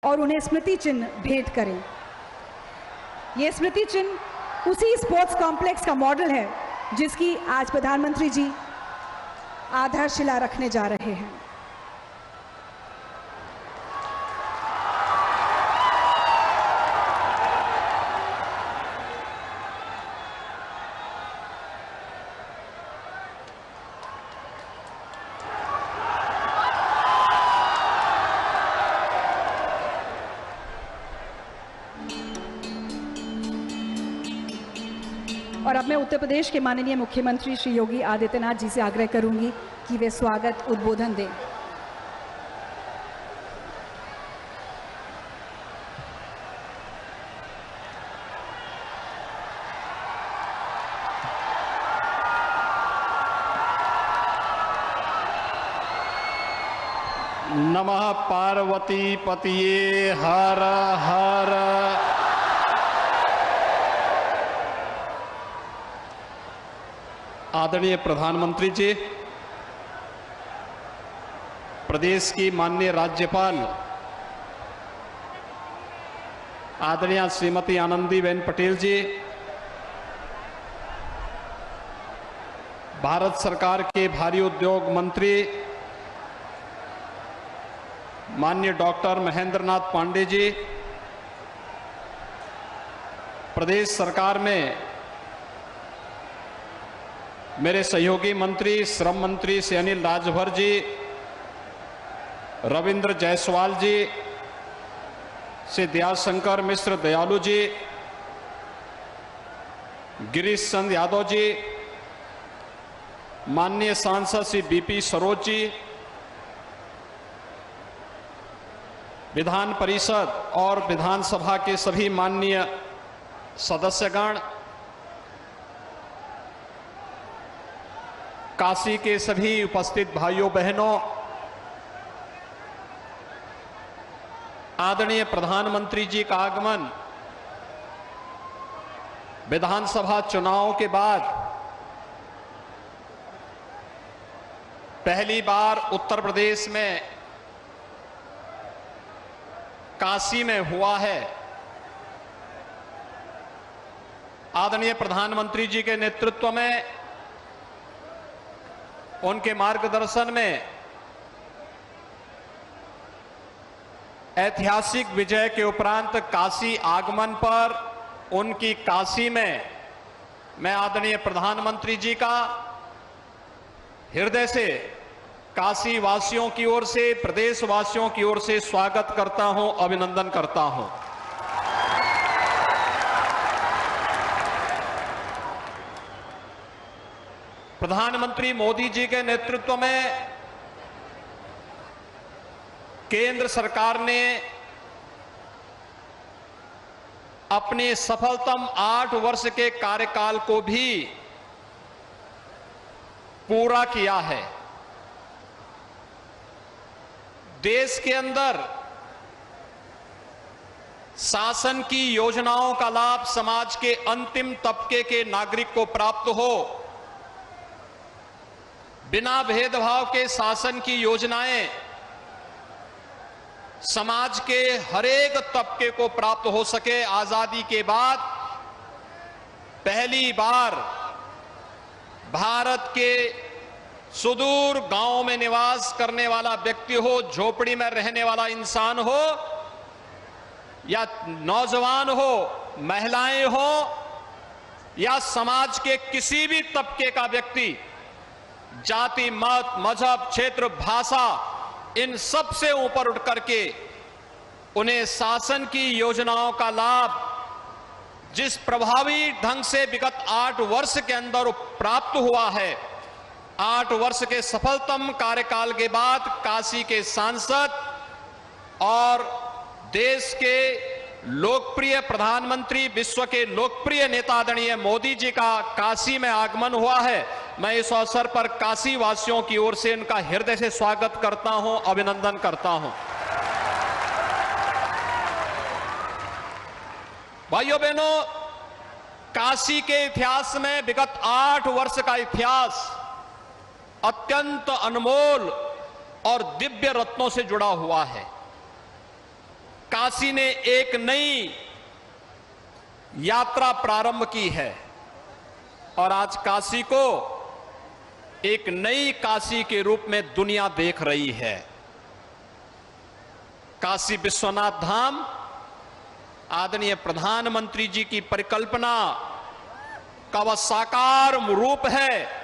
और उन्हें स्मृति चिन्ह भेंट करें। ये स्मृति चिन्ह उसी स्पोर्ट्स कॉम्प्लेक्स का मॉडल है जिसकी आज प्रधानमंत्री जी आधारशिला रखने जा रहे हैं। और अब मैं उत्तर प्रदेश के माननीय मुख्यमंत्री श्री योगी आदित्यनाथ जी से आग्रह करूंगी कि वे स्वागत उद्बोधन दें। नमः पार्वती पतिये हर हर। आदरणीय प्रधानमंत्री जी, प्रदेश की माननीय राज्यपाल आदरणीय श्रीमती आनंदीबेन पटेल जी, भारत सरकार के भारी उद्योग मंत्री माननीय डॉक्टर महेंद्र नाथ पांडे जी, प्रदेश सरकार में मेरे सहयोगी मंत्री श्रम मंत्री श्री अनिल राजभर जी, रविंद्र जायसवाल जी, श्री दयाशंकर मिश्र दयालु जी, गिरीश चंद यादव जी, माननीय सांसद श्री बीपी सरोज जी, विधान परिषद और विधानसभा के सभी माननीय सदस्यगण, काशी के सभी उपस्थित भाइयों बहनों, आदरणीय प्रधानमंत्री जी का आगमन विधानसभा चुनाव के बाद पहली बार उत्तर प्रदेश में काशी में हुआ है। आदरणीय प्रधानमंत्री जी के नेतृत्व में, उनके मार्गदर्शन में ऐतिहासिक विजय के उपरांत काशी आगमन पर उनकी काशी में मैं आदरणीय प्रधानमंत्री जी का हृदय से काशी वासियों की ओर से, प्रदेश वासियों की ओर से स्वागत करता हूं, अभिनंदन करता हूं। प्रधानमंत्री मोदी जी के नेतृत्व में केंद्र सरकार ने अपने सफलतम 8 वर्ष के कार्यकाल को भी पूरा किया है। देश के अंदर शासन की योजनाओं का लाभ समाज के अंतिम तबके के नागरिक को प्राप्त हो, बिना भेदभाव के शासन की योजनाएं समाज के हरेक तबके को प्राप्त हो सके। आजादी के बाद पहली बार भारत के सुदूर गांव में निवास करने वाला व्यक्ति हो, झोपड़ी में रहने वाला इंसान हो या नौजवान हो, महिलाएं हो या समाज के किसी भी तबके का व्यक्ति, जाति, मत, मजहब, क्षेत्र, भाषा, इन सब से ऊपर उठ करके उन्हें शासन की योजनाओं का लाभ जिस प्रभावी ढंग से विगत 8 वर्ष के अंदर प्राप्त हुआ है, 8 वर्ष के सफलतम कार्यकाल के बाद काशी के सांसद और देश के लोकप्रिय प्रधानमंत्री, विश्व के लोकप्रिय नेता आदरणीय मोदी जी का काशी में आगमन हुआ है। मैं इस अवसर पर काशी वासियों की ओर से इनका हृदय से स्वागत करता हूं, अभिनंदन करता हूं। भाइयों बहनों, काशी के इतिहास में विगत 8 वर्ष का इतिहास अत्यंत अनमोल और दिव्य रत्नों से जुड़ा हुआ है। काशी ने एक नई यात्रा प्रारंभ की है और आज काशी को एक नई काशी के रूप में दुनिया देख रही है। काशी विश्वनाथ धाम आदरणीय प्रधानमंत्री जी की परिकल्पना का वह साकार रूप है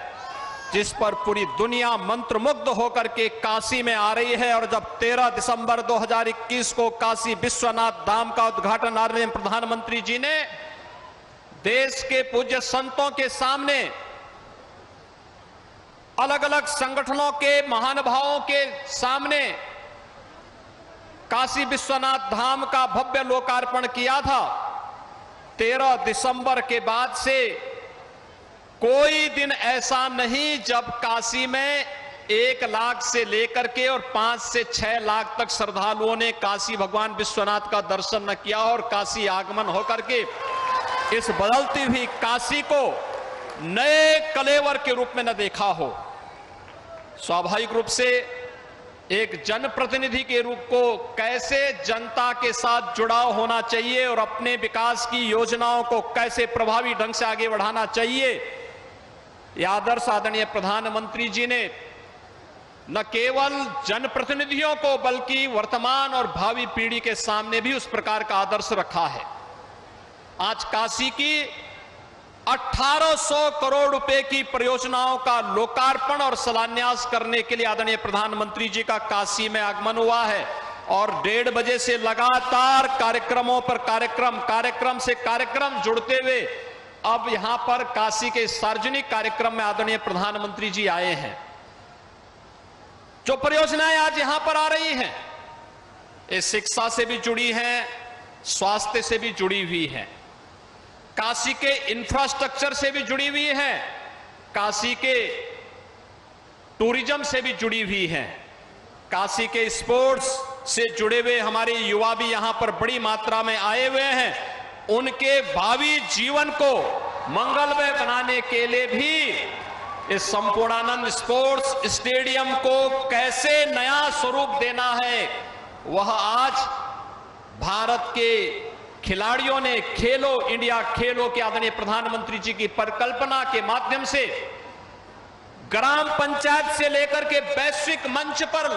जिस पर पूरी दुनिया मंत्रमुग्ध होकर के काशी में आ रही है। और जब 13 दिसंबर 2021 को काशी विश्वनाथ धाम का उद्घाटन आदरणीय प्रधानमंत्री जी ने देश के पूज्य संतों के सामने, अलग अलग संगठनों के महानुभावों के सामने काशी विश्वनाथ धाम का भव्य लोकार्पण किया था, 13 दिसंबर के बाद से कोई दिन ऐसा नहीं जब काशी में 1 लाख से लेकर के और 5 से 6 लाख तक श्रद्धालुओं ने काशी भगवान विश्वनाथ का दर्शन न किया और काशी आगमन होकर के इस बदलती हुई काशी को नए कलेवर के रूप में न देखा हो। स्वाभाविक रूप से एक जनप्रतिनिधि के रूप को कैसे जनता के साथ जुड़ाव होना चाहिए और अपने विकास की योजनाओं को कैसे प्रभावी ढंग से आगे बढ़ाना चाहिए, यह आदर्श आदरणीय प्रधानमंत्री जी ने न केवल जनप्रतिनिधियों को बल्कि वर्तमान और भावी पीढ़ी के सामने भी उस प्रकार का आदर्श रखा है। आज काशी की 1800 करोड़ रुपए की परियोजनाओं का लोकार्पण और शिलान्यास करने के लिए आदरणीय प्रधानमंत्री जी का काशी में आगमन हुआ है और 1:30 बजे से लगातार कार्यक्रमों पर कार्यक्रम से कार्यक्रम जुड़ते हुए अब यहां पर काशी के सार्वजनिक कार्यक्रम में आदरणीय प्रधानमंत्री जी आए हैं। जो परियोजनाएं आज यहां पर आ रही हैं, ये शिक्षा से भी जुड़ी हैं, स्वास्थ्य से भी जुड़ी हुई हैं, काशी के इंफ्रास्ट्रक्चर से भी जुड़ी हुई है, काशी के टूरिज्म से भी जुड़ी हुई है, काशी के स्पोर्ट्स से जुड़े हुए हमारे युवा भी यहां पर बड़ी मात्रा में आए हुए हैं। उनके भावी जीवन को मंगलमय बनाने के लिए भी इस संपूर्णानंद स्पोर्ट्स स्टेडियम को कैसे नया स्वरूप देना है, वह आज भारत के खिलाड़ियों ने खेलो इंडिया खेलो के आदरणीय प्रधानमंत्री जी की परिकल्पना के माध्यम से ग्राम पंचायत से लेकर के वैश्विक मंच पर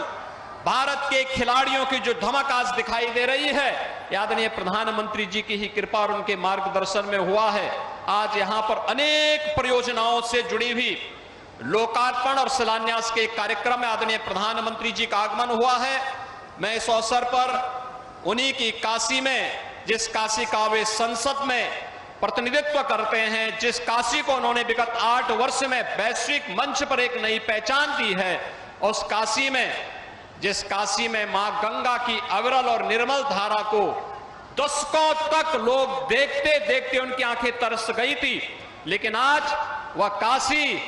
भारत के खिलाड़ियों की जो धमक आज दिखाई दे रही है, आदरणीय प्रधानमंत्री जी की ही कृपा और उनके मार्गदर्शन में हुआ है। आज यहां पर अनेक परियोजनाओं से जुड़ी हुई लोकार्पण और शिलान्यास के कार्यक्रम में आदरणीय प्रधानमंत्री जी का आगमन हुआ है। मैं इस अवसर पर उन्हीं की काशी में, जिस काशी का वे संसद में प्रतिनिधित्व करते हैं, जिस काशी को उन्होंने विगत 8 वर्ष में वैश्विक मंच पर एक नई पहचान दी है, उस काशी में, जिस काशी में मां गंगा की अविरल और निर्मल धारा को दशकों तक लोग देखते देखते उनकी आंखें तरस गई थी, लेकिन आज वह काशी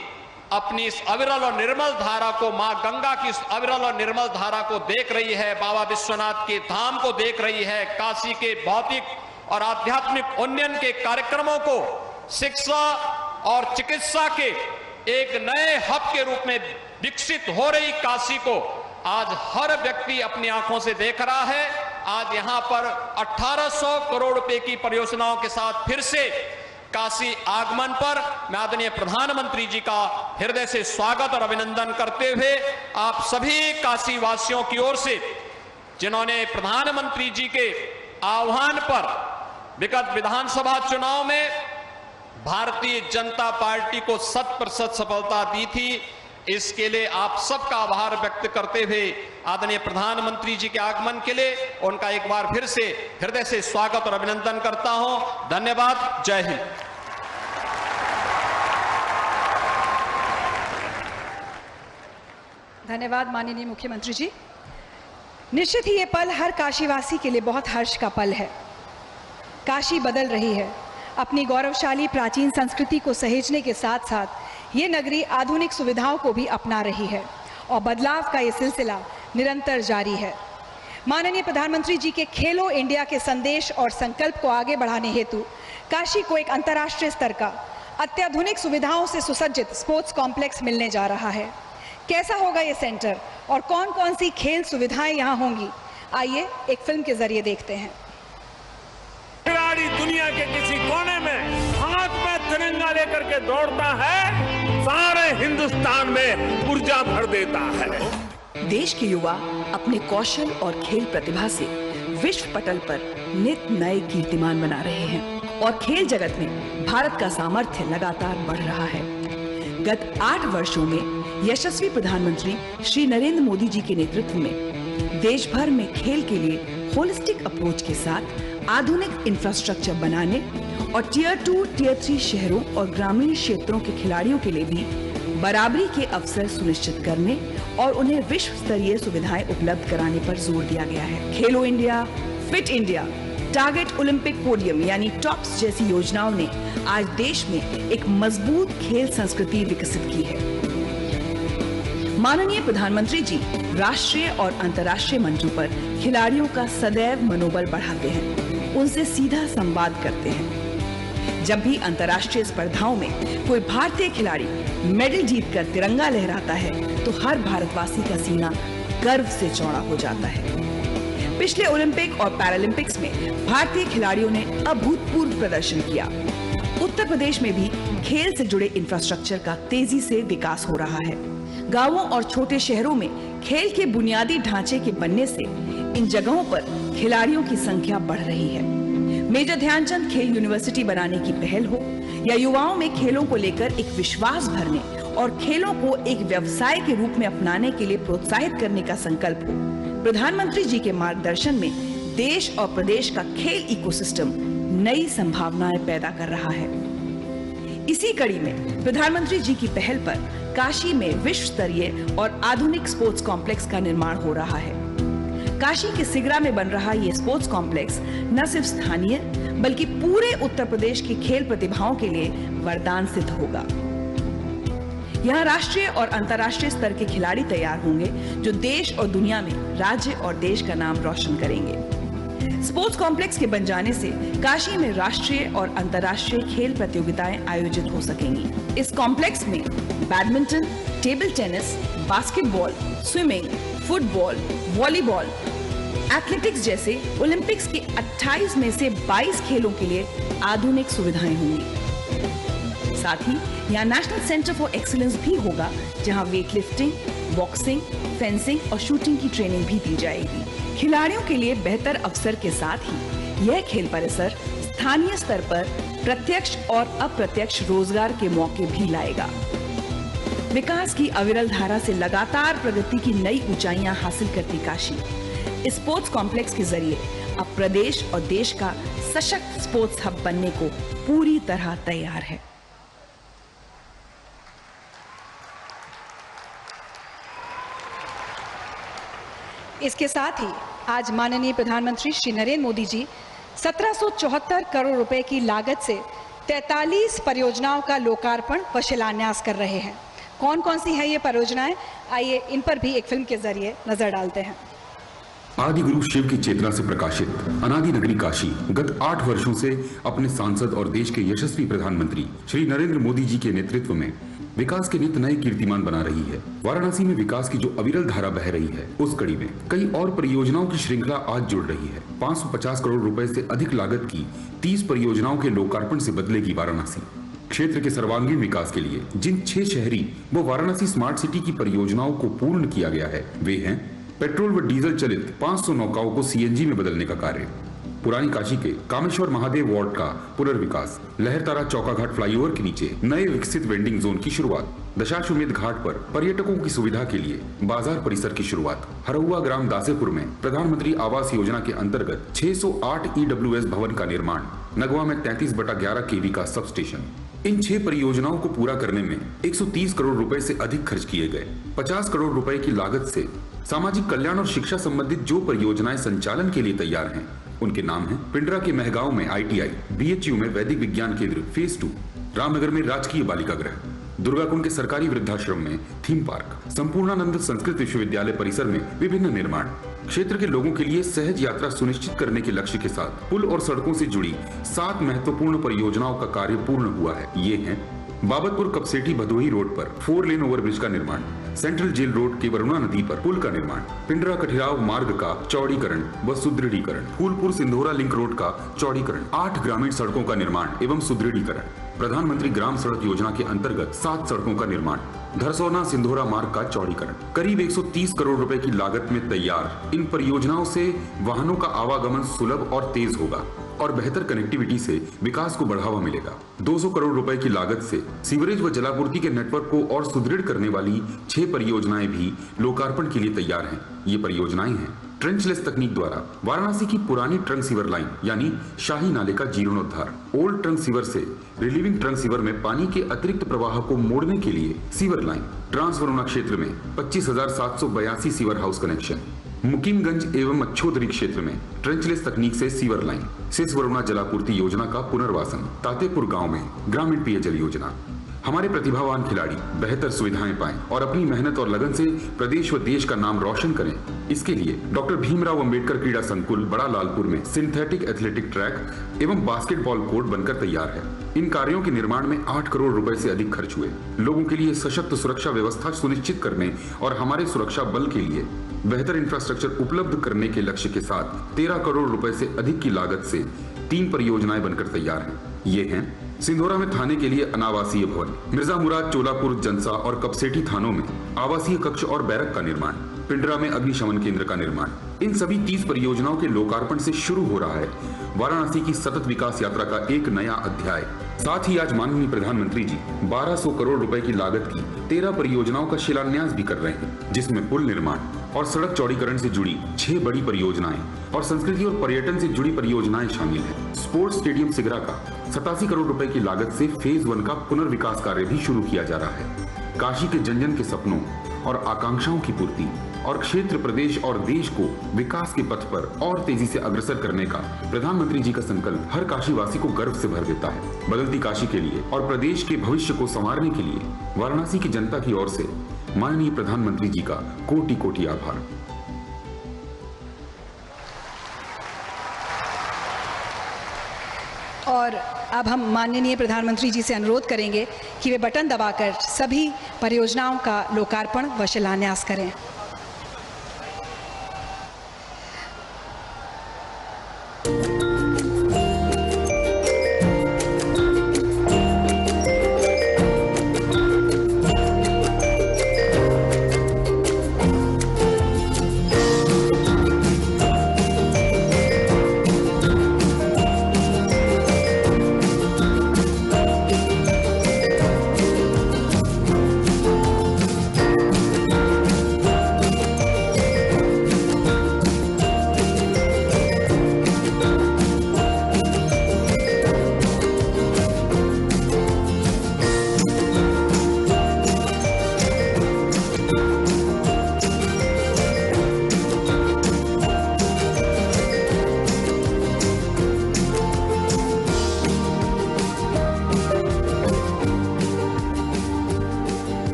अपनी इस अविरल और निर्मल धारा को, मां गंगा की इस अविरल और निर्मल धारा को देख रही है, बाबा विश्वनाथ के धाम को देख रही है, काशी के भौतिक और आध्यात्मिक उन्नयन के कार्यक्रमों को शिक्षा और चिकित्सा के एक नए हब के रूप में विकसित हो रही काशी को आज हर व्यक्ति अपनी आंखों से देख रहा है। आज यहां पर 1800 करोड़ रुपए की परियोजनाओं के साथ फिर से काशी आगमन पर मैं आदरणीय प्रधानमंत्री जी का हृदय से स्वागत और अभिनंदन करते हुए आप सभी काशी वासियों की ओर से, जिन्होंने प्रधानमंत्री जी के आह्वान पर विगत विधानसभा चुनाव में भारतीय जनता पार्टी को 100% सफलता दी थी, इसके लिए आप सबका आभार व्यक्त करते हुए आदरणीय प्रधानमंत्री जी के आगमन के लिए उनका एक बार फिर से हृदय से स्वागत और अभिनंदन करता हूं। धन्यवाद। जय हिंद। धन्यवाद माननीय मुख्यमंत्री जी। निश्चित ही ये पल हर काशीवासी के लिए बहुत हर्ष का पल है। काशी बदल रही है, अपनी गौरवशाली प्राचीन संस्कृति को सहेजने के साथ साथ ये नगरी आधुनिक सुविधाओं को भी अपना रही है और बदलाव का ये सिलसिला निरंतर जारी है। माननीय प्रधानमंत्री जी के खेलो इंडिया के संदेश और संकल्प को आगे बढ़ाने हेतु काशी को एक अंतर्राष्ट्रीय स्तर का अत्याधुनिक सुविधाओं से सुसज्जित स्पोर्ट्स कॉम्प्लेक्स मिलने जा रहा है। कैसा होगा ये सेंटर और कौन कौन सी खेल सुविधाएं यहाँ होंगी, आइए एक फिल्म के जरिए देखते हैं। खिलाड़ी दुनिया के किसी कोने में हाथ में तिरंगा लेकर के दौड़ता है, सारे हिंदुस्तान में ऊर्जा भर देता है। देश के युवा अपने कौशल और खेल प्रतिभा से विश्व पटल पर नित नए कीर्तिमान बना रहे हैं और खेल जगत में भारत का सामर्थ्य लगातार बढ़ रहा है। गत 8 वर्षों में यशस्वी प्रधानमंत्री श्री नरेंद्र मोदी जी के नेतृत्व में देश भर में खेल के लिए होलिस्टिक अप्रोच के साथ आधुनिक इंफ्रास्ट्रक्चर बनाने और टियर 2, टियर 3 शहरों और ग्रामीण क्षेत्रों के खिलाड़ियों के लिए भी बराबरी के अवसर सुनिश्चित करने और उन्हें विश्व स्तरीय सुविधाएं उपलब्ध कराने पर जोर दिया गया है। खेलो India, fit India, target Olympic podium यानी टॉप्स जैसी योजनाओं ने आज देश में एक मजबूत खेल संस्कृति विकसित की है। माननीय प्रधानमंत्री जी राष्ट्रीय और अंतर्राष्ट्रीय मंचों पर खिलाड़ियों का सदैव मनोबल बढ़ाते हैं, उनसे सीधा संवाद करते हैं। जब भी अंतर्राष्ट्रीय स्पर्धाओं में कोई भारतीय खिलाड़ी मेडल जीतकर तिरंगा लहराता है तो हर भारतवासी का सीना गर्व से चौड़ा हो जाता है। पिछले ओलंपिक और पैरालंपिक्स में भारतीय खिलाड़ियों ने अभूतपूर्व प्रदर्शन किया। उत्तर प्रदेश में भी खेल से जुड़े इंफ्रास्ट्रक्चर का तेजी से विकास हो रहा है। गांवों और छोटे शहरों में खेल के बुनियादी ढांचे के बनने से इन जगहों पर खिलाड़ियों की संख्या बढ़ रही है। मेजर ध्यानचंद खेल यूनिवर्सिटी बनाने की पहल हो या युवाओं में खेलों को लेकर एक विश्वास भरने और खेलों को एक व्यवसाय के रूप में अपनाने के लिए प्रोत्साहित करने का संकल्प हो, प्रधानमंत्री जी के मार्गदर्शन में देश और प्रदेश का खेल इकोसिस्टम नई संभावनाएं पैदा कर रहा है। इसी कड़ी में प्रधानमंत्री जी की पहल पर काशी में विश्व स्तरीय और आधुनिक स्पोर्ट्स कॉम्प्लेक्स का निर्माण हो रहा है। काशी के सिगरा में बन रहा ये स्पोर्ट्स कॉम्प्लेक्स न सिर्फ स्थानीय बल्कि पूरे उत्तर प्रदेश की खेल प्रतिभाओं के लिए वरदान सिद्ध होगा। यहाँ राष्ट्रीय और अंतर्राष्ट्रीय स्तर के खिलाड़ी तैयार होंगे जो देश और दुनिया में राज्य और देश का नाम रोशन करेंगे। स्पोर्ट्स कॉम्प्लेक्स के बन जाने से काशी में राष्ट्रीय और अंतर्राष्ट्रीय खेल प्रतियोगिताएं आयोजित हो सकेंगी। इस कॉम्प्लेक्स में badminton, table tennis, basketball, swimming, football, volleyball, athletics जैसे ओलंपिक्स के 28 में से 22 खेलों के लिए आधुनिक सुविधाएं होंगी। साथ ही यहाँ नेशनल सेंटर फॉर एक्सीलेंस भी होगा जहाँ वेट लिफ्टिंग, बॉक्सिंग, फेंसिंग और शूटिंग की ट्रेनिंग भी दी जाएगी। खिलाड़ियों के लिए बेहतर अवसर के साथ ही यह खेल परिसर स्थानीय स्तर पर प्रत्यक्ष और अप्रत्यक्ष रोजगार के मौके भी लाएगा। विकास की अविरल धारा से लगातार प्रगति की नई ऊंचाइयां हासिल करती काशी इस स्पोर्ट्स कॉम्प्लेक्स के जरिए अब प्रदेश और देश का सशक्त स्पोर्ट्स हब बनने को पूरी तरह तैयार है। इसके साथ ही आज माननीय प्रधानमंत्री श्री नरेंद्र मोदी जी 1774 करोड़ रुपए की लागत से 43 परियोजनाओं का लोकार्पण व शिलान्यास कर रहे हैं। कौन कौन सी है ये परियोजनाएं, आइए इन पर भी एक फिल्म के जरिए नजर डालते हैं। आदि गुरु शिव की चेतना से प्रकाशित अनादि नगरी काशी गत 8 वर्षों से अपने सांसद और देश के यशस्वी प्रधानमंत्री श्री नरेंद्र मोदी जी के नेतृत्व में विकास के नित नए कीर्तिमान बना रही है। वाराणसी में विकास की जो अविरल धारा बह रही है उस कड़ी में कई और परियोजनाओं की श्रृंखला आज जुड़ रही है। 550 करोड़ रुपए से अधिक लागत की 30 परियोजनाओं के लोकार्पण से बदलेगी वाराणसी। क्षेत्र के सर्वांगीण विकास के लिए जिन 6 शहरी व वाराणसी स्मार्ट सिटी की परियोजनाओं को पूर्ण किया गया है वे हैं पेट्रोल व डीजल चलित 500 नौकाओं को सीएनजी में बदलने का कार्य, पुरानी काशी के कामेश्वर महादेव वार्ड का पुनर्विकास, लहरतारा चौकाघाट फ्लाईओवर के नीचे नए विकसित वेंडिंग जोन की शुरुआत, दशाश्वमेध घाट पर पर्यटकों की सुविधा के लिए बाजार परिसर की शुरुआत, हरहुआ ग्राम दासेपुर में प्रधानमंत्री आवास योजना के अंतर्गत 608 ईडब्ल्यूएस भवन का निर्माण, नगवा में 33/11 केवी का सब स्टेशन। इन 6 परियोजनाओं को पूरा करने में 130 करोड़ रुपए से अधिक खर्च किए गए। 50 करोड़ रुपए की लागत से सामाजिक कल्याण और शिक्षा संबंधित जो परियोजनाएं संचालन के लिए तैयार हैं उनके नाम हैं पिंडरा के महगांव में ITI, BHU में वैदिक विज्ञान केंद्र फेज 2, रामनगर में राजकीय बालिका गृह, दुर्गाकुंड के सरकारी वृद्धाश्रम में थीम पार्क, संपूर्णानंद संस्कृत विश्वविद्यालय परिसर में विभिन्न निर्माण। क्षेत्र के लोगों के लिए सहज यात्रा सुनिश्चित करने के लक्ष्य के साथ पुल और सड़कों से जुड़ी 7 महत्वपूर्ण परियोजनाओं का कार्य पूर्ण हुआ है। ये हैं बाबतपुर कपसेठी भदोही रोड पर 4 लेन ओवरब्रिज का निर्माण, सेंट्रल जेल रोड के वरुणा नदी पर पुल का निर्माण, पिंडरा कठिराव मार्ग का चौड़ीकरण व सुदृढ़ीकरण, फूलपुर सिंधोरा लिंक रोड का चौड़ीकरण, 8 ग्रामीण सड़कों का निर्माण एवं सुदृढ़ीकरण, प्रधानमंत्री ग्राम सड़क योजना के अंतर्गत 7 सड़कों का निर्माण, धरसोना सिंधोरा मार्ग का चौड़ीकरण, करीब 130 करोड़ रुपए की लागत में तैयार इन परियोजनाओं से वाहनों का आवागमन सुलभ और तेज होगा और बेहतर कनेक्टिविटी से विकास को बढ़ावा मिलेगा। 200 करोड़ रुपए की लागत से सीवरेज व जलापूर्ति के नेटवर्क को और सुदृढ़ करने वाली 6 परियोजनाएं भी लोकार्पण के लिए तैयार हैं। ये परियोजनाएं हैं ट्रेंचलेस तकनीक द्वारा वाराणसी की पुरानी ट्रंक सीवर लाइन यानी शाही नाले का जीर्णोद्धार, ओल्ड ट्रंक सीवर से रिलीविंग ट्रंक सीवर में पानी के अतिरिक्त प्रवाह को मोड़ने के लिए सीवर लाइन, ट्रांस वरुणा क्षेत्र में 25,782 सीवर हाउस कनेक्शन, मुकीमगंज एवं अच्छोदरी क्षेत्र में ट्रेंचलेस तकनीक से सीवर लाइन, सिस वरुणा जलापूर्ति योजना का पुनर्वासन, तातेपुर गांव में ग्रामीण पेयजल योजना। हमारे प्रतिभावान खिलाड़ी बेहतर सुविधाएं पाएं और अपनी मेहनत और लगन से प्रदेश व देश का नाम रोशन करें। इसके लिए डॉक्टर भीमराव अंबेडकर क्रीड़ा संकुल बड़ा लालपुर में सिंथेटिक एथलेटिक ट्रैक एवं बास्केटबॉल कोर्ट बनकर तैयार है। इन कार्यों के निर्माण में 8 करोड़ रुपए से अधिक खर्च हुए। लोगों के लिए सशक्त सुरक्षा व्यवस्था सुनिश्चित करने और हमारे सुरक्षा बल के लिए बेहतर इंफ्रास्ट्रक्चर उपलब्ध करने के लक्ष्य के साथ 13 करोड़ रुपए से अधिक की लागत से 3 परियोजनाएं बनकर तैयार हैं। ये हैं सिंधोरा में थाने के लिए अनावासीय भवन, मिर्जा मुराद चोलापुर जनसा और कपसेठी थानों में आवासीय कक्ष और बैरक का निर्माण, पिंडरा में अग्निशमन केंद्र का निर्माण। इन सभी 30 परियोजनाओं के लोकार्पण से शुरू हो रहा है वाराणसी की सतत विकास यात्रा का एक नया अध्याय। साथ ही आज माननीय प्रधानमंत्री जी 1200 करोड़ रुपए की लागत की 13 परियोजनाओं का शिलान्यास भी कर रहे हैं, जिसमें पुल निर्माण और सड़क चौड़ीकरण से जुड़ी 6 बड़ी परियोजनाएं और संस्कृति और पर्यटन से जुड़ी परियोजनाएं शामिल हैं। स्पोर्ट्स स्टेडियम सिगरा का 87 करोड़ रुपए की लागत से फेज 1 का पुनर्विकास कार्य भी शुरू किया जा रहा है। काशी के जन जन के सपनों और आकांक्षाओं की पूर्ति और क्षेत्र, प्रदेश और देश को विकास के पथ पर और तेजी से अग्रसर करने का प्रधानमंत्री जी का संकल्प हर काशीवासी को गर्व से भर देता है। बदलती काशी के लिए और प्रदेश के भविष्य को संवारने के लिए वाराणसी की जनता की ओर से माननीय प्रधानमंत्री जी का कोटि कोटि आभार। और अब हम माननीय प्रधानमंत्री जी से अनुरोध करेंगे कि वे बटन दबाकर सभी परियोजनाओं का लोकार्पण व शिलान्यास करें।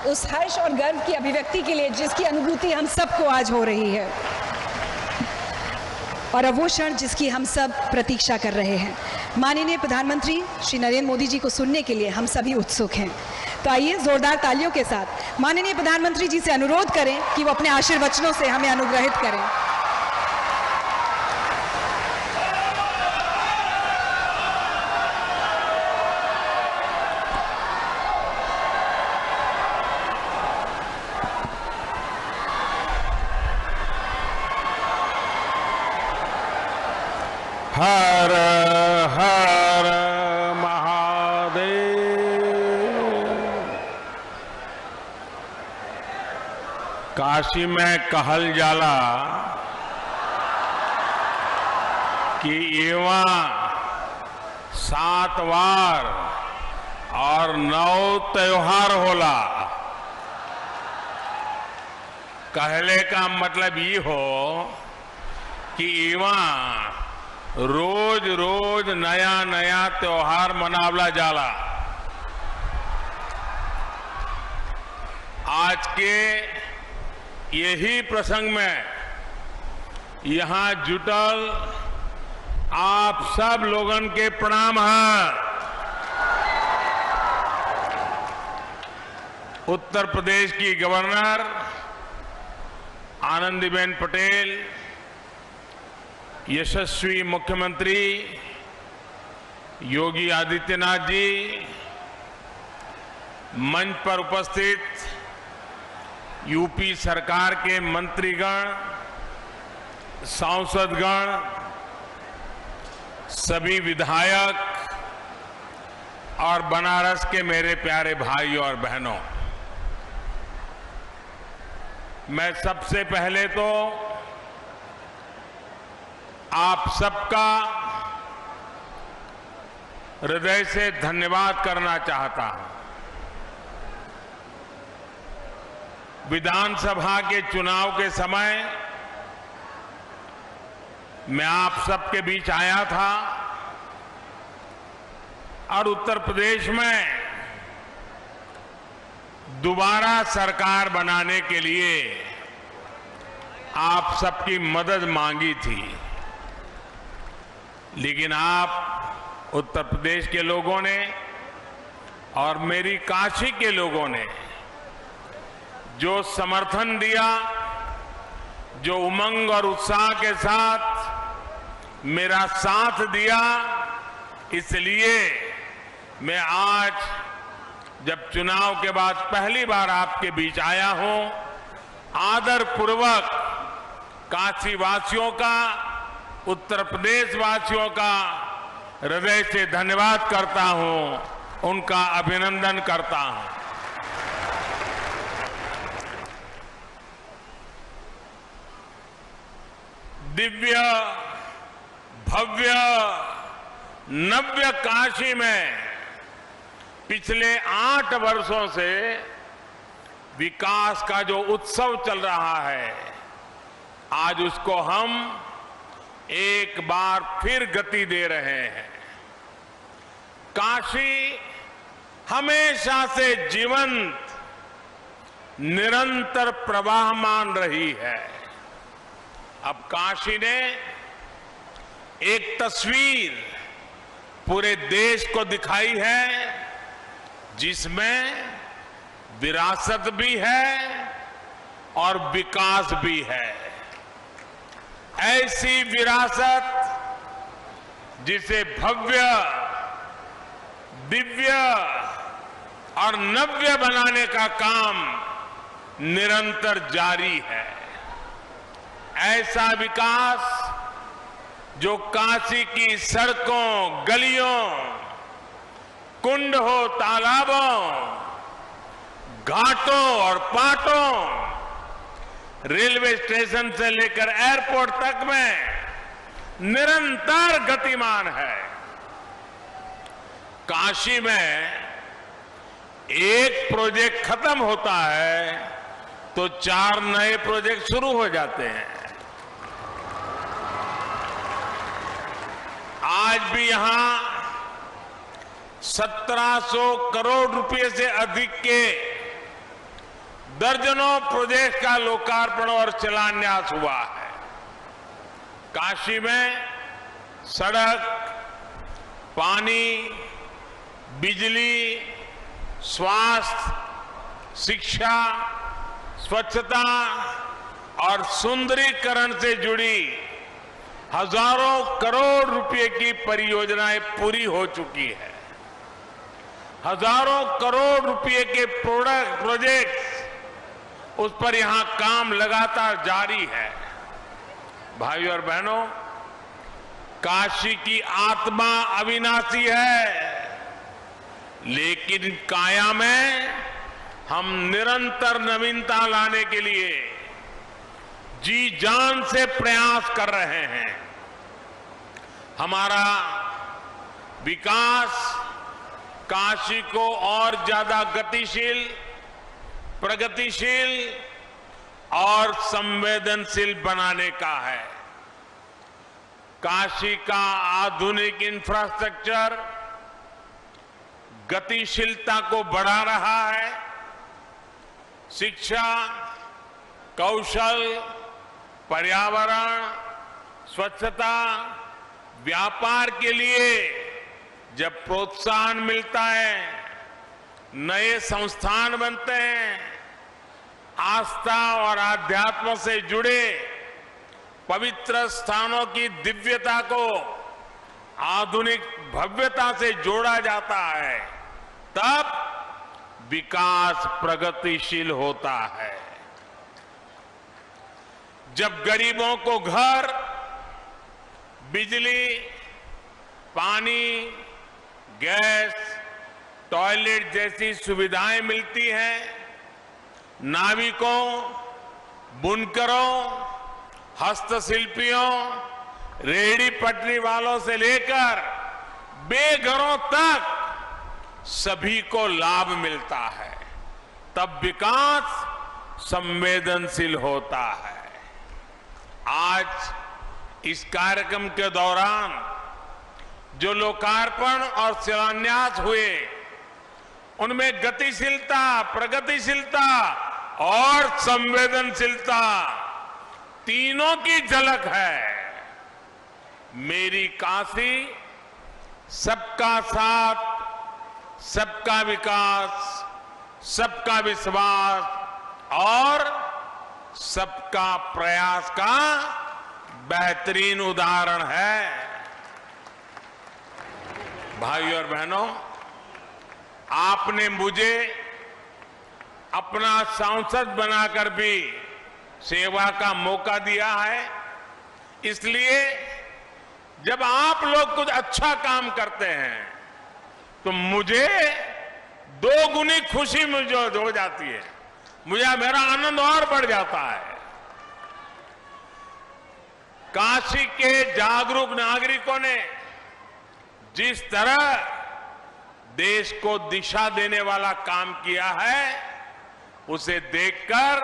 उस हर्ष और गर्व की अभिव्यक्ति के लिए जिसकी अनुभूति हम सबको आज हो रही है और अब वो क्षण जिसकी हम सब प्रतीक्षा कर रहे हैं। माननीय प्रधानमंत्री श्री नरेंद्र मोदी जी को सुनने के लिए हम सभी उत्सुक हैं। तो आइए जोरदार तालियों के साथ माननीय प्रधानमंत्री जी से अनुरोध करें कि वो अपने आशीर्वचनों से हमें अनुग्रहित करें। हर हर महादेव। काशी में कहल जाला कि एवा 7 वार और 9 त्योहार होला। कहले का मतलब ये हो कि एवा रोज रोज नया नया त्योहार मनावला जाला। आज के यही प्रसंग में यहां जुटल आप सब लोगन के प्रणाम है। उत्तर प्रदेश की गवर्नर आनंदीबेन पटेल, यशस्वी मुख्यमंत्री योगी आदित्यनाथ जी, मंच पर उपस्थित यूपी सरकार के मंत्रीगण, सांसदगण, सभी विधायक और बनारस के मेरे प्यारे भाइयों और बहनों, मैं सबसे पहले तो आप सबका हृदय से धन्यवाद करना चाहता हूं। विधानसभा के चुनाव के समय मैं आप सबके बीच आया था और उत्तर प्रदेश में दोबारा सरकार बनाने के लिए आप सबकी मदद मांगी थी, लेकिन आप उत्तर प्रदेश के लोगों ने और मेरी काशी के लोगों ने जो समर्थन दिया, जो उमंग और उत्साह के साथ मेरा साथ दिया, इसलिए मैं आज जब चुनाव के बाद पहली बार आपके बीच आया हूं, आदर पूर्वक काशी वासियों का, उत्तर प्रदेश वासियों का हृदय से धन्यवाद करता हूं, उनका अभिनंदन करता हूं। दिव्य भव्य नव्य काशी में पिछले 8 वर्षों से विकास का जो उत्सव चल रहा है, आज उसको हम एक बार फिर गति दे रहे हैं। काशी हमेशा से जीवंत, निरंतर प्रवाहमान रही है। अब काशी ने एक तस्वीर पूरे देश को दिखाई है, जिसमें विरासत भी है और विकास भी है। ऐसी विरासत जिसे भव्य, दिव्य और नव्य बनाने का काम निरंतर जारी है। ऐसा विकास जो काशी की सड़कों, गलियों, कुंड हो, तालाबों, घाटों और पाटों, रेलवे स्टेशन से लेकर एयरपोर्ट तक में निरंतर गतिमान है। काशी में एक प्रोजेक्ट खत्म होता है तो 4 नए प्रोजेक्ट शुरू हो जाते हैं। आज भी यहां 1700 करोड़ रुपए से अधिक के दर्जनों प्रोजेक्ट का लोकार्पण और शिलान्यास हुआ है। काशी में सड़क, पानी, बिजली, स्वास्थ्य, शिक्षा, स्वच्छता और सुंदरीकरण से जुड़ी हजारों करोड़ रुपए की परियोजनाएं पूरी हो चुकी है। हजारों करोड़ रुपए के प्रोजेक्ट्स, उस पर यहां काम लगातार जारी है। भाइयों और बहनों, काशी की आत्मा अविनाशी है, लेकिन काया में हम निरंतर नवीनता लाने के लिए जी जान से प्रयास कर रहे हैं। हमारा विकास काशी को और ज्यादा गतिशील, प्रगतिशील और संवेदनशील बनाने का है। काशी का आधुनिक इंफ्रास्ट्रक्चर गतिशीलता को बढ़ा रहा है। शिक्षा, कौशल, पर्यावरण, स्वच्छता, व्यापार के लिए जब प्रोत्साहन मिलता है नए संस्थान बनते हैं, आस्था और आध्यात्म से जुड़े पवित्र स्थानों की दिव्यता को आधुनिक भव्यता से जोड़ा जाता है, तब विकास प्रगतिशील होता है। जब गरीबों को घर, बिजली, पानी, गैस, टॉयलेट जैसी सुविधाएं मिलती हैं, नाविकों, बुनकरों, हस्तशिल्पियों, रेहड़ी पटरी वालों से लेकर बेघरों तक सभी को लाभ मिलता है, तब विकास संवेदनशील होता है। आज इस कार्यक्रम के दौरान जो लोकार्पण और शिलान्यास हुए, उनमें गतिशीलता, प्रगतिशीलता और संवेदनशीलता तीनों की झलक है। मेरी काशी सबका साथ, सबका विकास, सबका विश्वास और सबका प्रयास का बेहतरीन उदाहरण है। भाइयों और बहनों, आपने मुझे अपना सांसद बनाकर भी सेवा का मौका दिया है, इसलिए जब आप लोग कुछ अच्छा काम करते हैं तो मुझे दोगुनी खुशी मुझे हो जाती है, मेरा आनंद और बढ़ जाता है। काशी के जागरूक नागरिकों ने जिस तरह देश को दिशा देने वाला काम किया है, उसे देखकर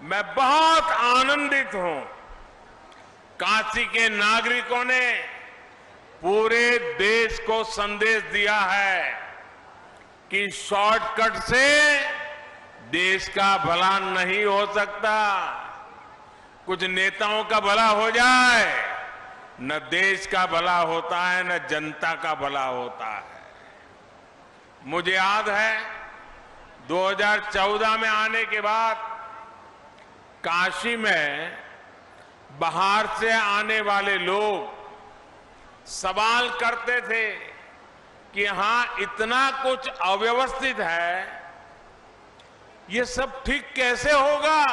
मैं बहुत आनंदित हूं। काशी के नागरिकों ने पूरे देश को संदेश दिया है कि शॉर्टकट से देश का भला नहीं हो सकता। कुछ नेताओं का भला हो जाए, न देश का भला होता है, न जनता का भला होता है। मुझे याद है 2014 में आने के बाद काशी में बाहर से आने वाले लोग सवाल करते थे कि यहां इतना कुछ अव्यवस्थित है, ये सब ठीक कैसे होगा?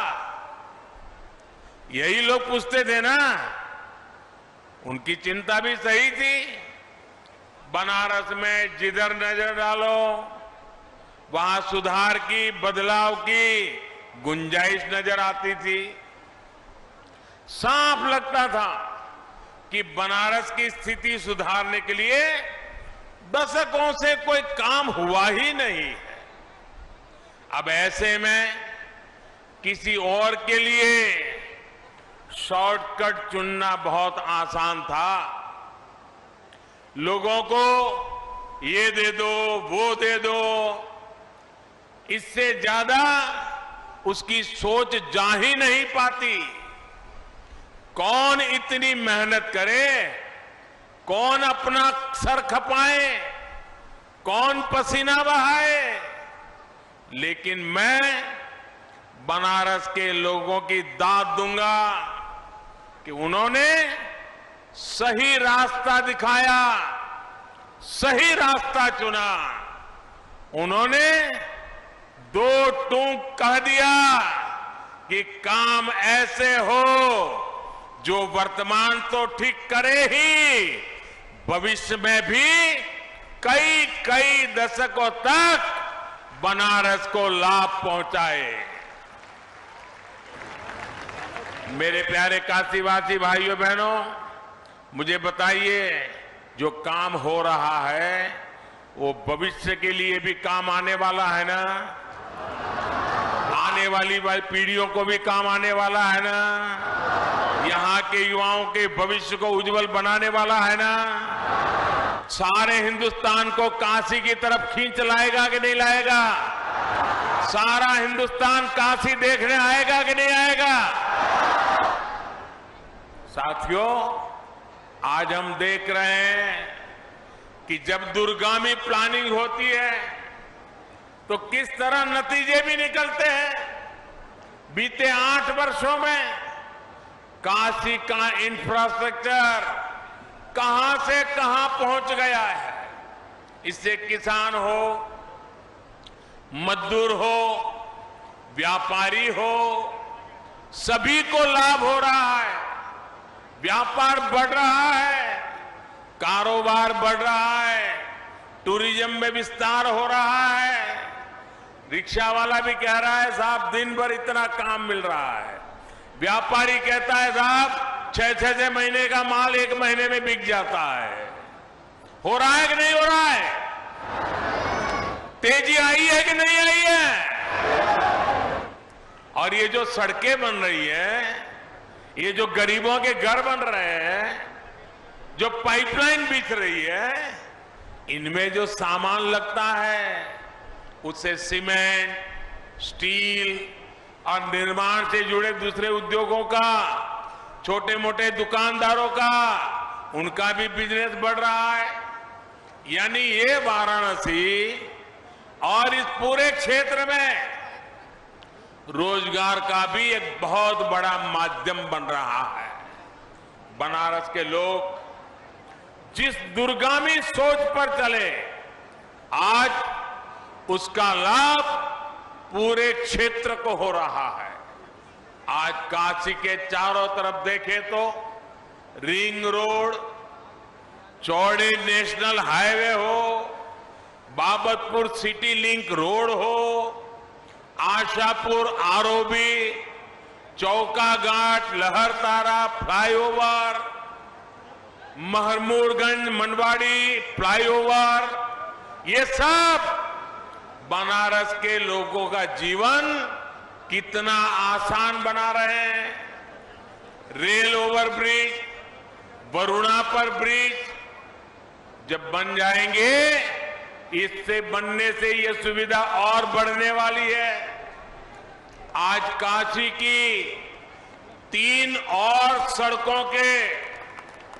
यही लोग पूछते थे ना। उनकी चिंता भी सही थी। बनारस में जिधर नजर डालो वहां सुधार की, बदलाव की गुंजाइश नजर आती थी। साफ लगता था कि बनारस की स्थिति सुधारने के लिए दशकों से कोई काम हुआ ही नहीं है। अब ऐसे में किसी और के लिए शॉर्टकट चुनना बहुत आसान था। लोगों को ये दे दो, वो दे दो, इससे ज्यादा उसकी सोच जा ही नहीं पाती। कौन इतनी मेहनत करे, कौन अपना सर खपाए, कौन पसीना बहाए। लेकिन मैं बनारस के लोगों की दाद दूंगा कि उन्होंने सही रास्ता दिखाया, सही रास्ता चुना। उन्होंने दो टूक कह दिया कि काम ऐसे हो जो वर्तमान तो ठीक करे ही, भविष्य में भी कई कई दशकों तक बनारस को लाभ पहुंचाए। मेरे प्यारे काशीवासी भाइयों बहनों, मुझे बताइए, जो काम हो रहा है वो भविष्य के लिए भी काम आने वाला है ना? आने वाली पीढ़ियों को भी काम आने वाला है ना? यहाँ के युवाओं के भविष्य को उज्जवल बनाने वाला है ना? सारे हिंदुस्तान को काशी की तरफ खींच लाएगा कि नहीं लाएगा? सारा हिंदुस्तान काशी देखने आएगा कि नहीं आएगा? साथियों, आज हम देख रहे हैं कि जब दूरगामी प्लानिंग होती है तो किस तरह नतीजे भी निकलते हैं। बीते 8 वर्षों में काशी का इंफ्रास्ट्रक्चर कहां से कहां पहुंच गया है। इससे किसान हो, मजदूर हो, व्यापारी हो, सभी को लाभ हो रहा है। व्यापार बढ़ रहा है, कारोबार बढ़ रहा है, टूरिज्म में विस्तार हो रहा है। रिक्शा वाला भी कह रहा है साहब दिन भर इतना काम मिल रहा है। व्यापारी कहता है साहब 6-6 महीने का माल 1 महीने में बिक जाता है। हो रहा है कि नहीं हो रहा है? तेजी आई है कि नहीं आई है? और ये जो सड़कें बन रही है, ये जो गरीबों के घर बन रहे हैं, जो पाइपलाइन बिछ रही है, इनमें जो सामान लगता है उससे सीमेंट, स्टील और निर्माण से जुड़े दूसरे उद्योगों का, छोटे मोटे दुकानदारों का, उनका भी बिजनेस बढ़ रहा है। यानी ये वाराणसी और इस पूरे क्षेत्र में रोजगार का भी एक बहुत बड़ा माध्यम बन रहा है। बनारस के लोग जिस दूरगामी सोच पर चले, आज उसका लाभ पूरे क्षेत्र को हो रहा है। आज काशी के चारों तरफ देखें तो रिंग रोड, चौड़े नेशनल हाईवे हो, बाबतपुर सिटी लिंक रोड हो, आशापुर आरओबी, चौका घाट, लहरतारा फ्लाईओवर, महमूदगंज मनवाड़ी फ्लाईओवर, ये सब बनारस के लोगों का जीवन कितना आसान बना रहे हैं। रेल ओवर ब्रिज, वरुणा पर ब्रिज जब बन जाएंगे, इससे बनने से ये सुविधा और बढ़ने वाली है। आज काशी की 3 और सड़कों के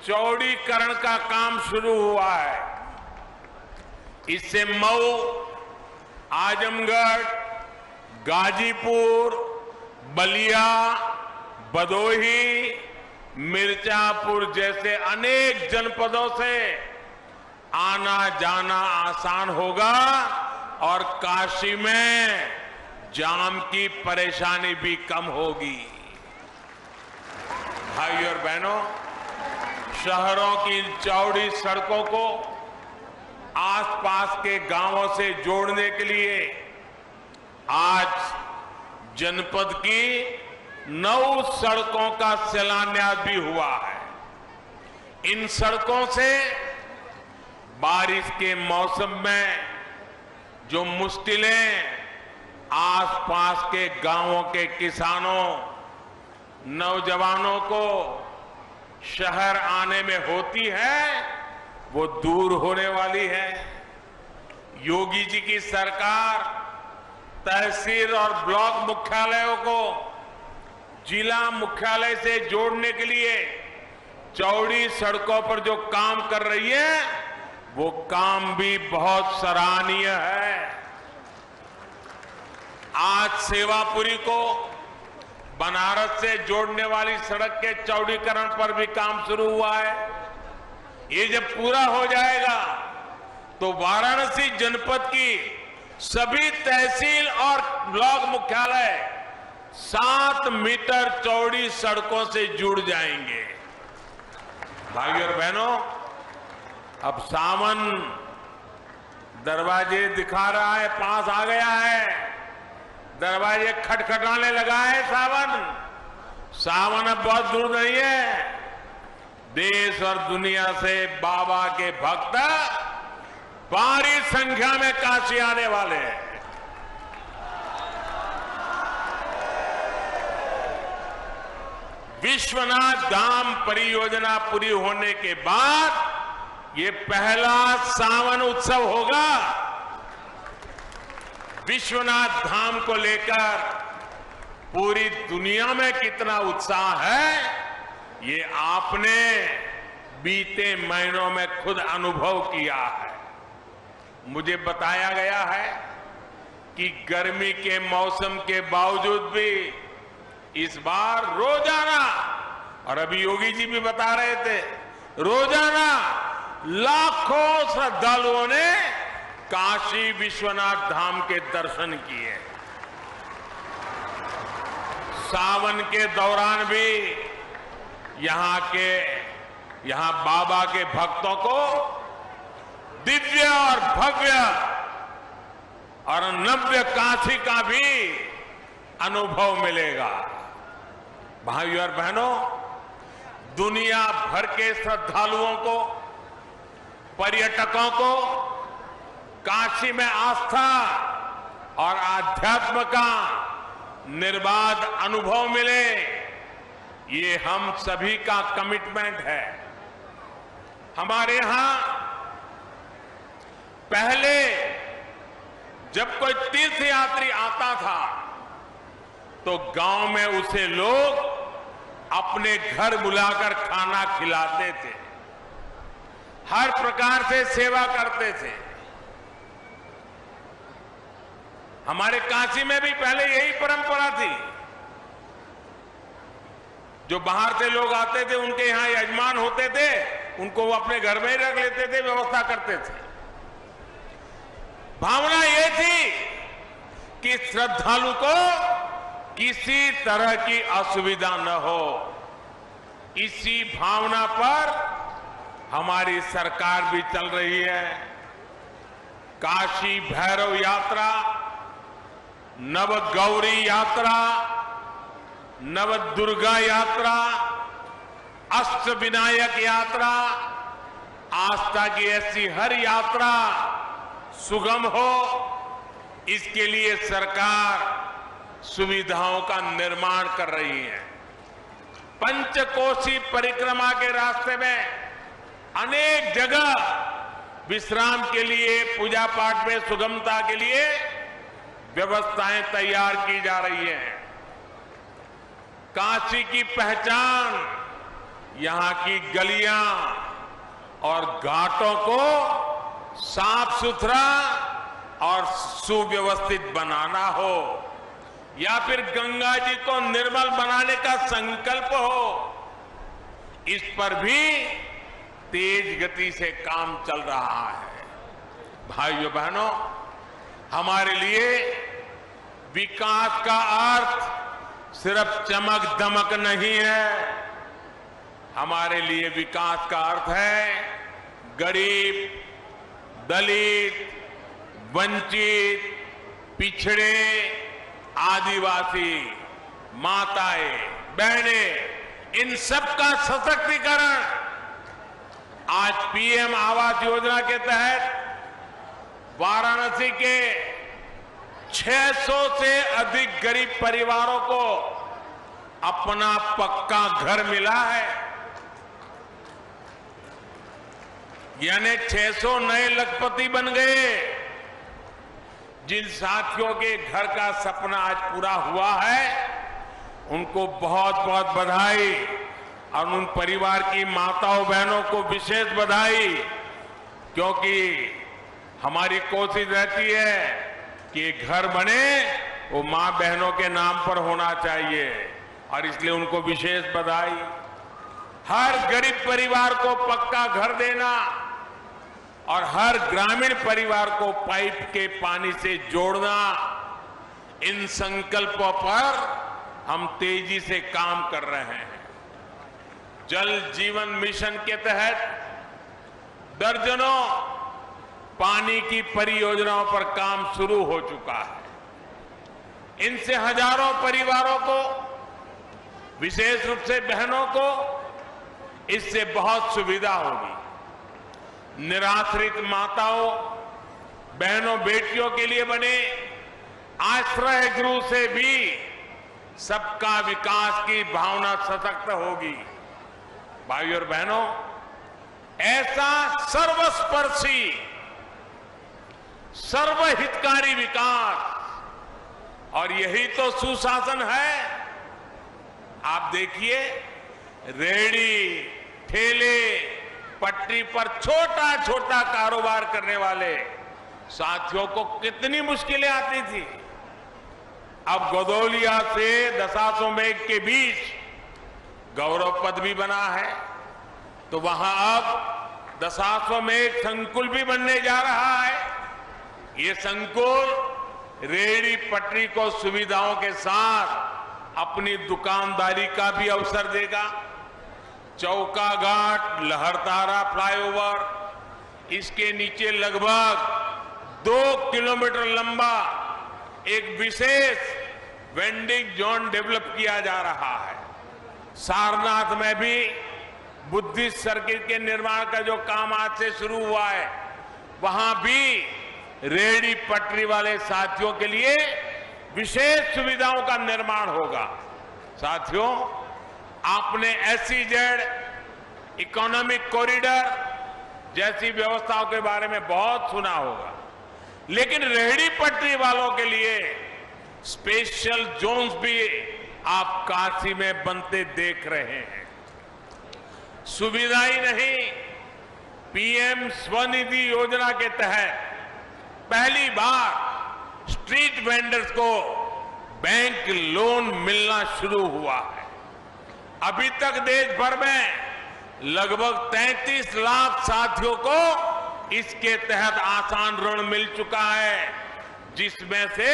चौड़ीकरण का काम शुरू हुआ है। इससे मऊ, आजमगढ़, गाजीपुर, बलिया, भदोही, मिर्जापुर जैसे अनेक जनपदों से आना जाना आसान होगा और काशी में जाम की परेशानी भी कम होगी। भाई और बहनों, शहरों की चौड़ी सड़कों को आसपास के गांवों से जोड़ने के लिए आज जनपद की 9 सड़कों का शिलान्यास भी हुआ है। इन सड़कों से बारिश के मौसम में जो मुश्किलें आसपास के गांवों के किसानों, नौजवानों को शहर आने में होती है, वो दूर होने वाली है। योगी जी की सरकार तहसील और ब्लॉक मुख्यालयों को जिला मुख्यालय से जोड़ने के लिए चौड़ी सड़कों पर जो काम कर रही है, वो काम भी बहुत सराहनीय है। आज सेवापुरी को बनारस से जोड़ने वाली सड़क के चौड़ीकरण पर भी काम शुरू हुआ है। ये जब पूरा हो जाएगा तो वाराणसी जनपद की सभी तहसील और ब्लॉक मुख्यालय 7 मीटर चौड़ी सड़कों से जुड़ जाएंगे। भाइयों और बहनों, अब सावन दरवाजे दिखा रहा है, पास आ गया है, दरवाजे खटखटाने लगा है। सावन अब बहुत दूर नहीं है। देश और दुनिया से बाबा के भक्त भारी संख्या में काशी आने वाले हैं। विश्वनाथ धाम परियोजना पूरी होने के बाद ये पहला सावन उत्सव होगा। विश्वनाथ धाम को लेकर पूरी दुनिया में कितना उत्साह है, ये आपने बीते महीनों में खुद अनुभव किया है। मुझे बताया गया है कि गर्मी के मौसम के बावजूद भी इस बार रोजाना, और अभी योगी जी भी बता रहे थे, रोजाना लाखों श्रद्धालुओं ने काशी विश्वनाथ धाम के दर्शन किए। सावन के दौरान भी यहां बाबा के भक्तों को दिव्य और भव्य और नव्य काशी का भी अनुभव मिलेगा। भाइयों और बहनों, दुनिया भर के श्रद्धालुओं को, पर्यटकों को काशी में आस्था और आध्यात्म का निर्बाध अनुभव मिले, ये हम सभी का कमिटमेंट है। हमारे यहां पहले जब कोई तीर्थ यात्री आता था तो गांव में उसे लोग अपने घर बुलाकर खाना खिलाते थे, हर प्रकार से सेवा करते थे। हमारे काशी में भी पहले यही परंपरा थी। जो बाहर से लोग आते थे, उनके यहां यजमान होते थे, उनको वो अपने घर में ही रख लेते थे, व्यवस्था करते थे। भावना ये थी कि श्रद्धालु को किसी तरह की असुविधा न हो। इसी भावना पर हमारी सरकार भी चल रही है। काशी भैरव यात्रा, नवगौरी यात्रा, नवदुर्गा यात्रा, अष्टविनायक यात्रा, आस्था की ऐसी हर यात्रा सुगम हो, इसके लिए सरकार सुविधाओं का निर्माण कर रही है। पंचकोशी परिक्रमा के रास्ते में अनेक जगह विश्राम के लिए, पूजा पाठ में सुगमता के लिए व्यवस्थाएं तैयार की जा रही हैं। काशी की पहचान यहां की गलियां और घाटों को साफ सुथरा और सुव्यवस्थित बनाना हो, या फिर गंगा जी को निर्मल बनाने का संकल्प हो, इस पर भी तेज गति से काम चल रहा है। भाइयों बहनों, हमारे लिए विकास का अर्थ सिर्फ चमक दमक नहीं है। हमारे लिए विकास का अर्थ है गरीब, दलित, वंचित, पिछड़े, आदिवासी, माताएं, बहनें, इन सब का सशक्तिकरण। आज पीएम आवास योजना के तहत वाराणसी के 600 से अधिक गरीब परिवारों को अपना पक्का घर मिला है। यानी 600 नए लखपति बन गए। जिन साथियों के घर का सपना आज पूरा हुआ है, उनको बहुत बहुत बधाई, और उन परिवार की माताओं बहनों को विशेष बधाई, क्योंकि हमारी कोशिश रहती है कि घर बने वो मां बहनों के नाम पर होना चाहिए, और इसलिए उनको विशेष बधाई। हर गरीब परिवार को पक्का घर देना और हर ग्रामीण परिवार को पाइप के पानी से जोड़ना, इन संकल्पों पर हम तेजी से काम कर रहे हैं। जल जीवन मिशन के तहत दर्जनों पानी की परियोजनाओं पर काम शुरू हो चुका है। इनसे हजारों परिवारों को, विशेष रूप से बहनों को, इससे बहुत सुविधा होगी। निराश्रित माताओं, बहनों, बेटियों के लिए बने आश्रय गृह से भी सबका विकास की भावना सशक्त होगी। भाइयों और बहनों, ऐसा सर्वस्पर्शी, सर्वहितकारी विकास, और यही तो सुशासन है। आप देखिए, रेहड़ी, ठेले, पटरी पर छोटा छोटा कारोबार करने वाले साथियों को कितनी मुश्किलें आती थी। अब गदौलिया से दशाश्वमेध के बीच गौरव पद भी बना है, तो वहां अब दशाश्वमेध संकुल भी बनने जा रहा है। ये संकुल रेहड़ी पटरी को सुविधाओं के साथ अपनी दुकानदारी का भी अवसर देगा। चौका घाट, लहरतारा फ्लाईओवर, इसके नीचे लगभग 2 किलोमीटर लंबा एक विशेष वेंडिंग जोन डेवलप किया जा रहा है। सारनाथ में भी बुद्धिस्ट सर्किट के निर्माण का जो काम आज से शुरू हुआ है, वहां भी रेहड़ी पटरी वाले साथियों के लिए विशेष सुविधाओं का निर्माण होगा। साथियों, आपने SEZ, इकोनॉमिक कॉरिडोर जैसी व्यवस्थाओं के बारे में बहुत सुना होगा, लेकिन रेहड़ी पटरी वालों के लिए स्पेशल जोन्स भी आप काशी में बनते देख रहे हैं। सुविधा ही नहीं, PM स्वनिधि योजना के तहत पहली बार स्ट्रीट वेंडर्स को बैंक लोन मिलना शुरू हुआ है। अभी तक देश भर में लगभग 33 लाख साथियों को इसके तहत आसान ऋण मिल चुका है, जिसमें से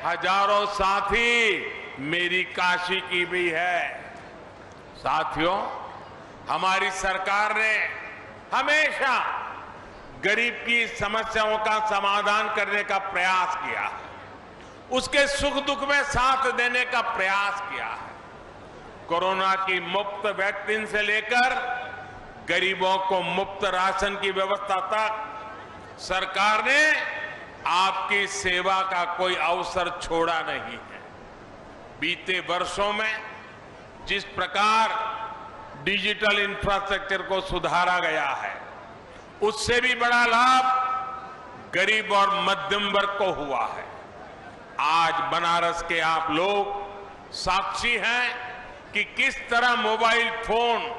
हजारों साथी मेरी काशी की भी है। साथियों, हमारी सरकार ने हमेशा गरीब की समस्याओं का समाधान करने का प्रयास किया है, उसके सुख दुख में साथ देने का प्रयास किया है। कोरोना की मुफ्त वैक्सीन से लेकर गरीबों को मुफ्त राशन की व्यवस्था तक सरकार ने आपकी सेवा का कोई अवसर छोड़ा नहीं है। बीते वर्षों में जिस प्रकार डिजिटल इंफ्रास्ट्रक्चर को सुधारा गया है, उससे भी बड़ा लाभ गरीब और मध्यम वर्ग को हुआ है। आज बनारस के आप लोग साक्षी हैं कि किस तरह मोबाइल फोन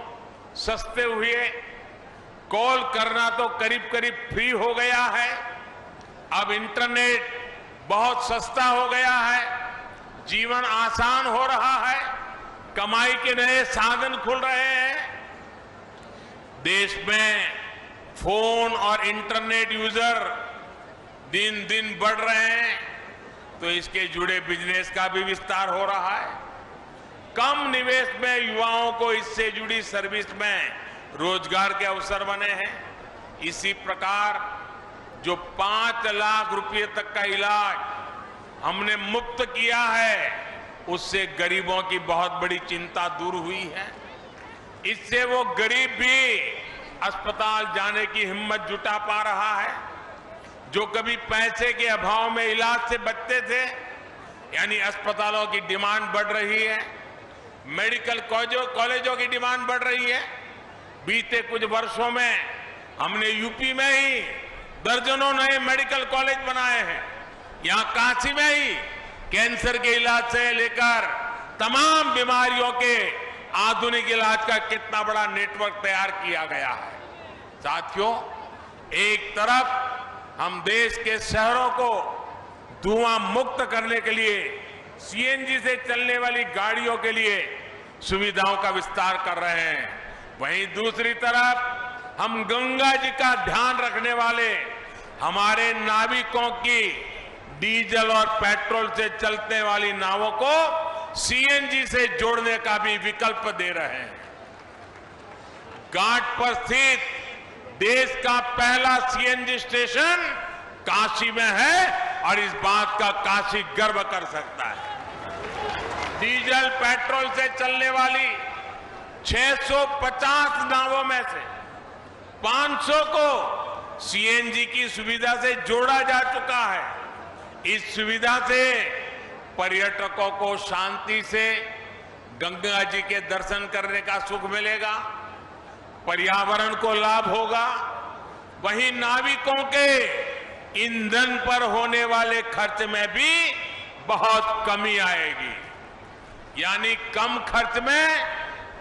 सस्ते हुए, कॉल करना तो करीब करीब फ्री हो गया है। अब इंटरनेट बहुत सस्ता हो गया है, जीवन आसान हो रहा है, कमाई के नए साधन खुल रहे हैं। देश में फोन और इंटरनेट यूजर दिन दिन बढ़ रहे हैं, तो इसके जुड़े बिजनेस का भी विस्तार हो रहा है। कम निवेश में युवाओं को इससे जुड़ी सर्विस में रोजगार के अवसर बने हैं। इसी प्रकार जो 5 लाख रुपए तक का इलाज हमने मुफ्त किया है, उससे गरीबों की बहुत बड़ी चिंता दूर हुई है। इससे वो गरीब भी अस्पताल जाने की हिम्मत जुटा पा रहा है। जो कभी पैसे के अभाव में इलाज से बचते थे, यानी अस्पतालों की डिमांड बढ़ रही है, मेडिकल कॉलेजों की डिमांड बढ़ रही है। बीते कुछ वर्षों में हमने यूपी में ही दर्जनों नए मेडिकल कॉलेज बनाए हैं। यहां काशी में ही कैंसर के इलाज से लेकर तमाम बीमारियों के आधुनिक इलाज का कितना बड़ा नेटवर्क तैयार किया गया है। साथियों, एक तरफ हम देश के शहरों को धुआं मुक्त करने के लिए CNG से चलने वाली गाड़ियों के लिए सुविधाओं का विस्तार कर रहे हैं, वहीं दूसरी तरफ हम गंगा जी का ध्यान रखने वाले हमारे नाविकों की डीजल और पेट्रोल से चलने वाली नावों को CNG से जोड़ने का भी विकल्प दे रहे हैं। घाट पर स्थित देश का पहला CNG स्टेशन काशी में है और इस बात का काशी गर्व कर सकता है। डीजल पेट्रोल से चलने वाली 650 नावों में से 500 को CNG की सुविधा से जोड़ा जा चुका है। इस सुविधा से पर्यटकों को शांति से गंगा जी के दर्शन करने का सुख मिलेगा, पर्यावरण को लाभ होगा, वहीं नाविकों के ईंधन पर होने वाले खर्च में भी बहुत कमी आएगी। यानी कम खर्च में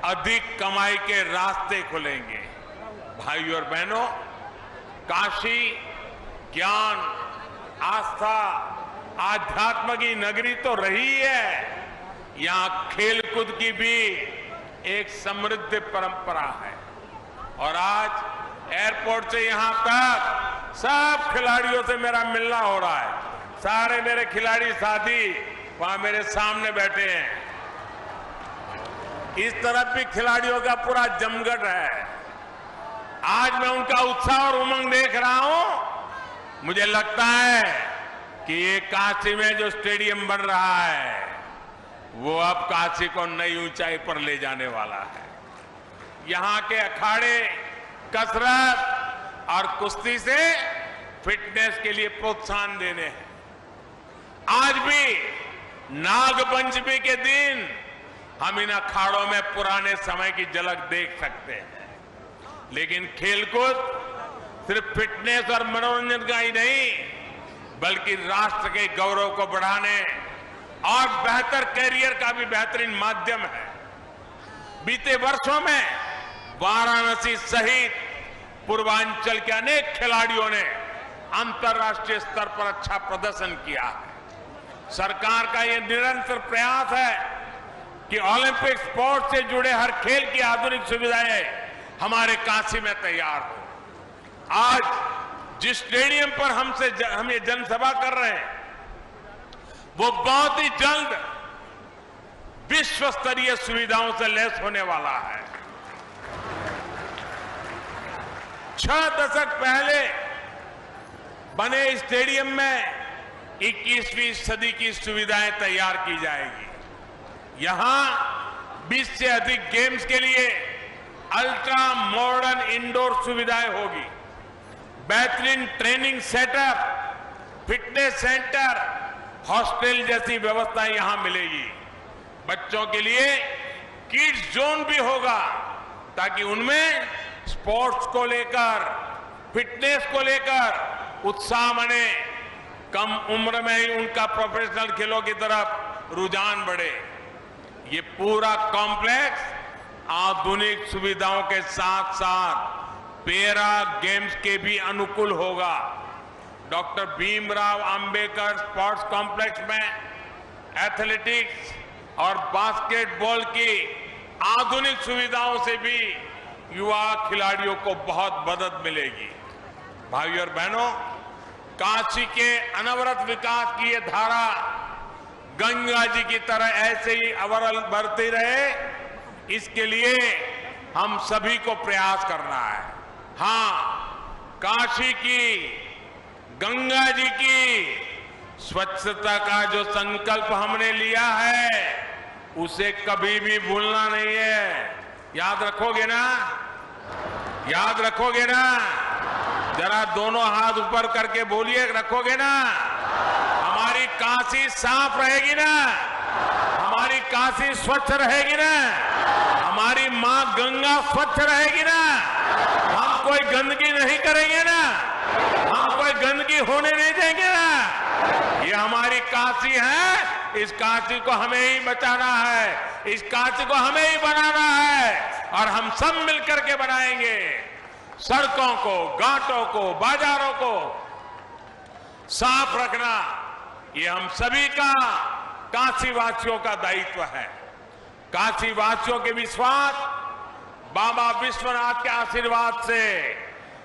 अधिक कमाई के रास्ते खुलेंगे। भाइयों और बहनों, काशी ज्ञान, आस्था, आध्यात्म की नगरी तो रही है, यहाँ खेलकूद की भी एक समृद्ध परंपरा है। और आज एयरपोर्ट से यहां तक सब खिलाड़ियों से मेरा मिलना हो रहा है। सारे मेरे खिलाड़ी साथी वहां मेरे सामने बैठे हैं। इस तरफ भी खिलाड़ियों का पूरा जमघट है। आज मैं उनका उत्साह और उमंग देख रहा हूं। मुझे लगता है कि ये काशी में जो स्टेडियम बन रहा है वो अब काशी को नई ऊंचाई पर ले जाने वाला है। यहां के अखाड़े कसरत और कुश्ती से फिटनेस के लिए प्रोत्साहन देने हैं। आज भी नागपंचमी के दिन हम इन अखाड़ों में पुराने समय की झलक देख सकते हैं। लेकिन खेलकूद सिर्फ फिटनेस और मनोरंजन का ही नहीं, बल्कि राष्ट्र के गौरव को बढ़ाने और बेहतर कैरियर का भी बेहतरीन माध्यम है। बीते वर्षों में वाराणसी सहित पूर्वांचल के अनेक खिलाड़ियों ने अंतर्राष्ट्रीय स्तर पर अच्छा प्रदर्शन किया है। सरकार का यह निरंतर प्रयास है कि ओलंपिक स्पोर्ट से जुड़े हर खेल की आधुनिक सुविधाएं हमारे काशी में तैयार हो। आज जिस स्टेडियम पर हम ये जनसभा कर रहे हैं वो बहुत ही जल्द विश्व स्तरीय सुविधाओं से लैस होने वाला है। 6 दशक पहले बने स्टेडियम में 21वीं सदी की सुविधाएं तैयार की जाएगी। यहां 20 से अधिक गेम्स के लिए अल्ट्रा मॉडर्न इंडोर सुविधाएं होगी। बेहतरीन training setup, fitness centre, hostel जैसी व्यवस्थाएं यहां मिलेगी। बच्चों के लिए किड्स जोन भी होगा ताकि उनमें स्पोर्ट्स को लेकर, फिटनेस को लेकर उत्साह बने। कम उम्र में ही उनका प्रोफेशनल खेलों की तरफ रुझान बढ़े। ये पूरा कॉम्प्लेक्स आधुनिक सुविधाओं के साथ साथ पैरा गेम्स के भी अनुकूल होगा। Doctor Bhimrao Ambedkar sports complex में एथलेटिक्स और बास्केटबॉल की आधुनिक सुविधाओं से भी युवा खिलाड़ियों को बहुत मदद मिलेगी। भाइयों और बहनों, काशी के अनवरत विकास की ये धारा गंगा जी की तरह ऐसे ही अविरल बढ़ती रहे, इसके लिए हम सभी को प्रयास करना है। हाँ, काशी की, गंगा जी की स्वच्छता का जो संकल्प हमने लिया है उसे कभी भी भूलना नहीं है। याद रखोगे ना? याद रखोगे ना? जरा दोनों हाथ ऊपर करके बोलिए, रखोगे ना? हमारी काशी साफ रहेगी ना? हमारी काशी स्वच्छ रहेगी ना? हमारी मां गंगा स्वच्छ रहेगी ना? हम कोई गंदगी नहीं करेंगे ना? हम कोई गंदगी होने नहीं देंगे ना? ये हमारी काशी है। इस काशी को हमें ही बचाना है, इस काशी को हमें ही बनाना है और हम सब मिलकर के बनाएंगे। सड़कों को, घाटों को, बाजारों को साफ रखना ये हम सभी का, काशी वासियों का दायित्व है। काशी वासियों के विश्वास, बाबा विश्वनाथ के आशीर्वाद से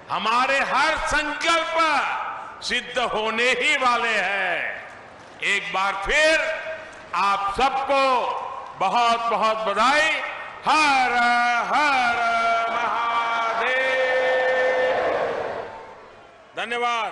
हमारे हर संकल्प सिद्ध होने ही वाले हैं। एक बार फिर आप सबको बहुत बहुत बधाई। हर हर महादेव। धन्यवाद।